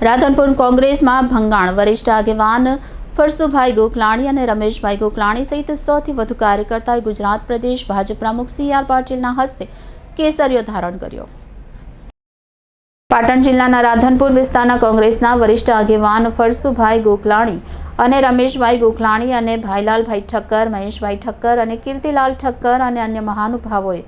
રાધનપુર કોંગ્રેસમાં ભંગાણ વરિષ્ઠ આગેવાન ફરસુભાઈ ગોકલાણી અને રમેશભાઈ ગોકલાણી સહિત 100 થી વધુ કાર્યકર્તાઓએ ગુજરાત પ્રદેશ ભાજપ પ્રમુખ CR પાટીલના હસ્તે કેસરિયો ધારણ કર્યો। પાટણ જિલ્લાના રાધનપુર વિસ્તારના કોંગ્રેસના વરિષ્ઠ આગેવાન ફરસુભાઈ ગોકલાણી અને રમેશભાઈ ગોકલાણી અને ભાઈલાલભાઈ ઠક્કર, મહેશભાઈ ઠક્કર અને કીર્તિલાલ ઠક્કર અને અન્ય મહાનુભાવોએ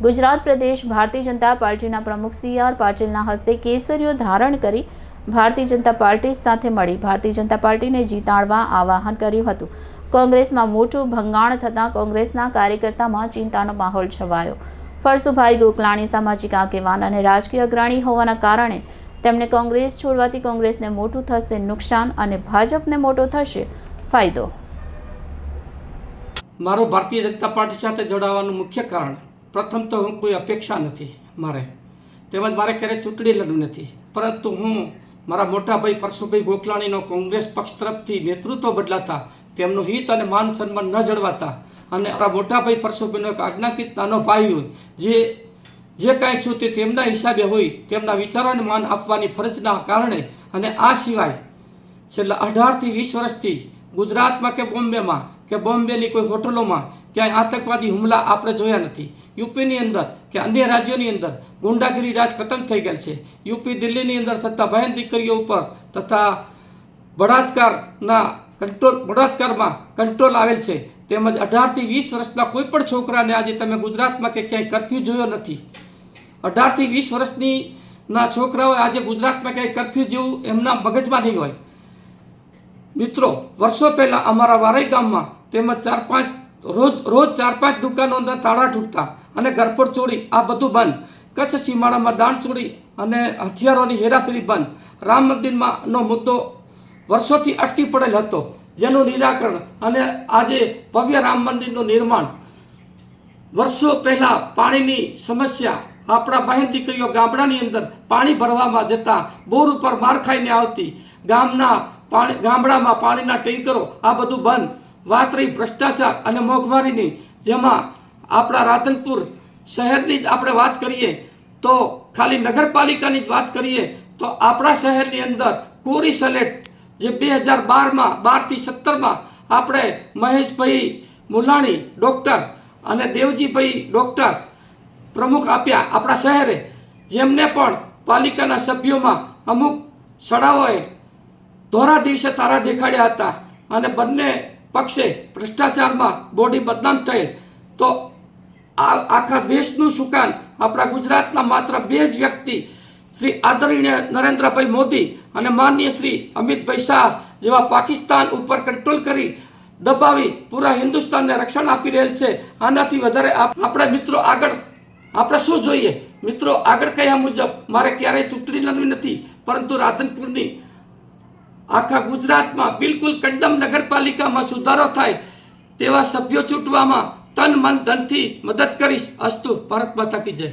ગુજરાત પ્રદેશ ભારતીય જનતા પાર્ટીના પ્રમુખ CR પાટીલના હસ્તે કેસરિયો ધારણ કરી ભારતીય જનતા પાર્ટી સાથે મળી ભારતીય જનતા પાર્ટીને જીતાડવા આહવાન કર્યું હતું। કોંગ્રેસમાં મોટું ભંગાણ થતાં કોંગ્રેસના કાર્યકર્તામાં ચિંતાનો માહોલ છવાયો। ફરસુભાઈ ગોકલાણી સામાજિક આગેવાન અને રાજકીય અગ્રણી હોવાના કારણે તેમને કોંગ્રેસ છોડવાથી કોંગ્રેસને મોટું થશે નુકસાન અને ભાજપને મોટો થશે ફાયદો। મારો ભારતીય જનતા પાર્ટી સાથે જોડાવાનું મુખ્ય કારણ પ્રથમ તો હું કોઈ અપેક્ષા નથી મારે, તેમજ મારે ક્યારેય ચૂંટણી લડવું નથી, પરંતુ હું મારા મોટા ભાઈ ફરસુભાઈ ગોકલાણીનો કોંગ્રેસ પક્ષ તરફથી નેતૃત્વ બદલાતા તેમનું હિત અને માન સન્માન ન જળવાતા અને મારા મોટા ભાઈ ફરસુભાઈનો એક આજ્ઞાકીત નાનો ભાઈ હોય જે કાંઈ છું તે તેમના હિસાબે હોય તેમના વિચારોને માન આપવાની ફરજના કારણે અને આ સિવાય છેલ્લા 18 થી 20 વર્ષથી ગુજરાતમાં કે બોમ્બેની કોઈ હોટલોમાં ક્યાંય આતંકવાદી હુમલા આપણે જોયા નથી। યુપીની અંદર કે અન્ય રાજ્યોની અંદર ગુંડાગીરી રાજ ખતમ થઈ ગયેલ છે। યુપી દિલ્હીની અંદર થતા બહેન દીકરીઓ ઉપર તથા બળાત્કારમાં કંટ્રોલ આવેલ છે। તેમજ 18 થી 20 વર્ષના કોઈ પણ છોકરાને આજે તમે ગુજરાતમાં કે ક્યાંય કર્ફ્યુ જોયો નથી। 18 થી 20 વર્ષની છોકરાઓ આજે ગુજરાતમાં ક્યાંય કર્ફ્યુ જેવું એમના મગજમાં નહીં હોય। મિત્રો, વર્ષો પહેલાં અમારા વારઈ ગામમાં તેમજ રોજ 4-5 દુકાનોના તાળા તૂટતા અને ઘરફોડ ચોરી આ બધું બંધ। કચ્છ સીમાડામાં દાણ ચોરી અને હથિયારોની હેરાફેરી બંધ। રામ મંદિરમાંનો મુદ્દો વર્ષોથી અટકી પડેલ હતો, જેનું નિરાકરણ અને આજે ભવ્ય રામ મંદિરનું નિર્માણ। વર્ષો પહેલાં પાણીની સમસ્યા, આપણા બહેન દીકરીઓ ગામડાની અંદર પાણી ભરવામાં જતા બોર ઉપર માર ખાઈને આવતી, ગામડામાં પાણીના ટેન્કરો આ બધું બંધ। વાત રહી ભ્રષ્ટાચાર અને મોંઘવારીની, જેમાં આપણા રાધનપુર શહેરની જ આપણે વાત કરીએ તો ખાલી નગરપાલિકાની જ વાત કરીએ તો આપણા શહેરની અંદર કોરી સલેટ જે 2012 થી 17માં આપણે મહેશભાઈ મુલાણી ડૉક્ટર અને દેવજીભાઈ ડૉક્ટર પ્રમુખ આપ્યા આપણા શહેરે, જેમને પણ પાલિકાના સભ્યોમાં અમુક શાળાઓએ ધોરા દિવસે તારા દેખાડ્યા હતા અને બંને પક્ષે ભ્રષ્ટાચારમાં બોડી બદનામ થયેલ। તો આખા દેશનું સુકાન આપણા ગુજરાતના માત્ર 2 જ વ્યક્તિ શ્રી આદરણીય નરેન્દ્રભાઈ મોદી અને માનનીય શ્રી અમિતભાઈ શાહ જેવા પાકિસ્તાન ઉપર કંટ્રોલ કરી દબાવી પૂરા હિન્દુસ્તાનને રક્ષણ આપી રહેલ છે। આનાથી વધારે આપણે મિત્રો આગળ આપણે શું જોઈએ? મિત્રો, આગળ કહ્યા મુજબ મારે ક્યારેય ચૂંટણી લડવી નથી, પરંતુ રાધનપુરની આખા ગુજરાતમાં બિલકુલ કંડમ નગરપાલિકામાં સુધારો થાય તેવા સભ્યો ચૂંટવામાં તન મન ધનથી મદદ કરીશ। અસ્તુ, ભારત માતા કી જય।